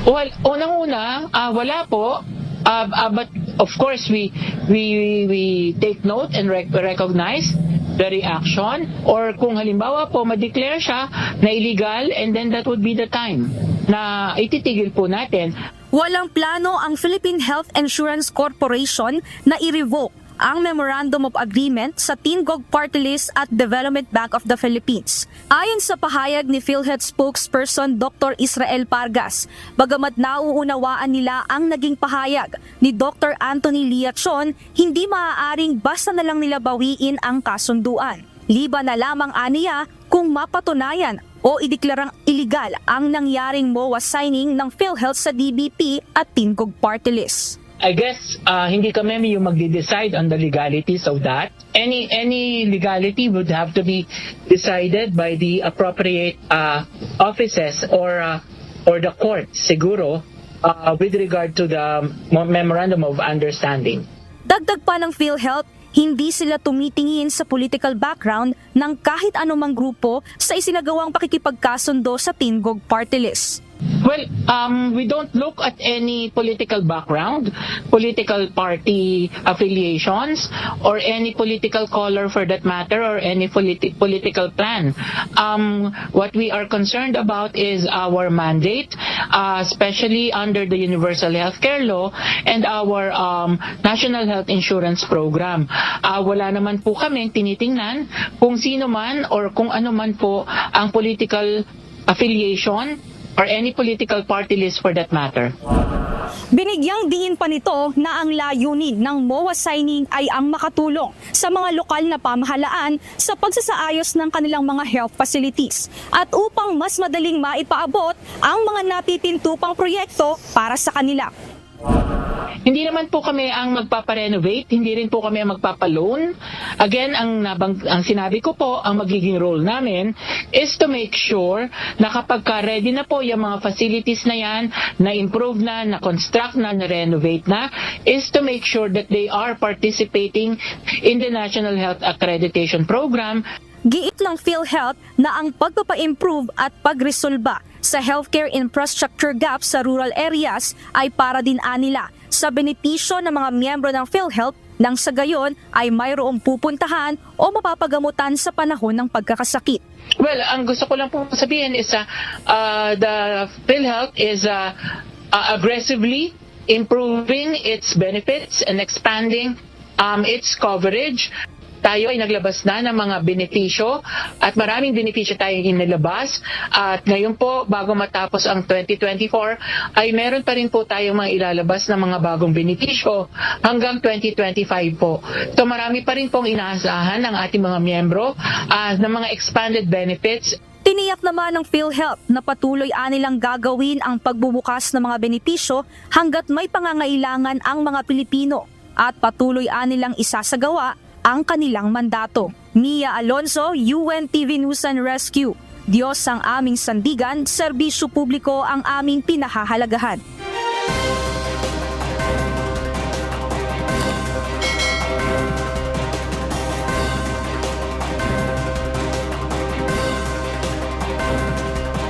Well, unang-una, wala po. But of course, we take note and recognize the reaction, or kung halimbawa po ma-declare siya na illegal, and then that would be the time na ititigil po natin. Walang plano ang Philippine Health Insurance Corporation na i-revoke ang Memorandum of Agreement sa Tingog Party List at Development Bank of the Philippines. Ayon sa pahayag ni PhilHealth spokesperson Dr. Israel Pargas, bagamat nauunawaan nila ang naging pahayag ni Dr. Anthony Liachon, hindi maaaring basta na lang nila bawiin ang kasunduan. Liban na lamang aniya kung mapatunayan o ideklarang illegal ang nangyaring MOA signing ng PhilHealth sa DBP at Tingog Party List. I guess hindi kami yung magde-decide on the legalities of that. Any legality would have to be decided by the appropriate offices or the court siguro with regard to the memorandum of understanding. Dagdag pa ng PhilHealth, hindi sila tumitingin sa political background ng kahit anumang grupo sa isinagawang pakikipagkasundo sa Tingog Party List. Well, we don't look at any political background, political party affiliations, or any political color for that matter, or any political plan. What we are concerned about is our mandate, especially under the Universal Healthcare Law and our National Health Insurance Program. Wala naman po kaming tinitingnan kung sino man or kung ano man po ang political affiliation or any political party list for that matter. Binigyang diin pa nito na ang layunin ng MOA signing ay ang makatulong sa mga lokal na pamahalaan sa pagsasaayos ng kanilang mga health facilities at upang mas madaling maipaabot ang mga napipintupang proyekto para sa kanila. Hindi naman po kami ang magpaparenovate, hindi rin po kami ang magpapaloan. Again, ang sinabi ko po, ang magiging role namin is to make sure na kapag ready na po yung mga facilities na yan, na-improve na, na-construct na, na-renovate na, is to make sure that they are participating in the National Health Accreditation Program. Giit ng PhilHealth na ang pagpapa-improve at pagresolba sa healthcare infrastructure gaps sa rural areas ay para din anila sa benepisyo ng mga miyembro ng PhilHealth nang sa gayon ay mayroong pupuntahan o mapapagamutan sa panahon ng pagkakasakit. Well, ang gusto ko lang po sabihin is the PhilHealth is aggressively improving its benefits and expanding its coverage. Tayo ay naglabas na ng mga benepisyo at maraming benepisyo tayong inilabas. At ngayon po, bago matapos ang 2024, ay meron pa rin po tayong mga ilalabas na mga bagong benepisyo hanggang 2025 po. So marami pa rin pong inaasahan ng ating mga miyembro ng mga expanded benefits. Tiniyak naman ng PhilHealth na patuloy anilang gagawin ang pagbubukas ng mga benepisyo hanggat may pangangailangan ang mga Pilipino at patuloy anilang isasagawa ang kanilang mandato. Mia Alonso, UNTV News and Rescue. Diyos ang aming sandigan, serbisyo publiko ang aming pinahahalagahan.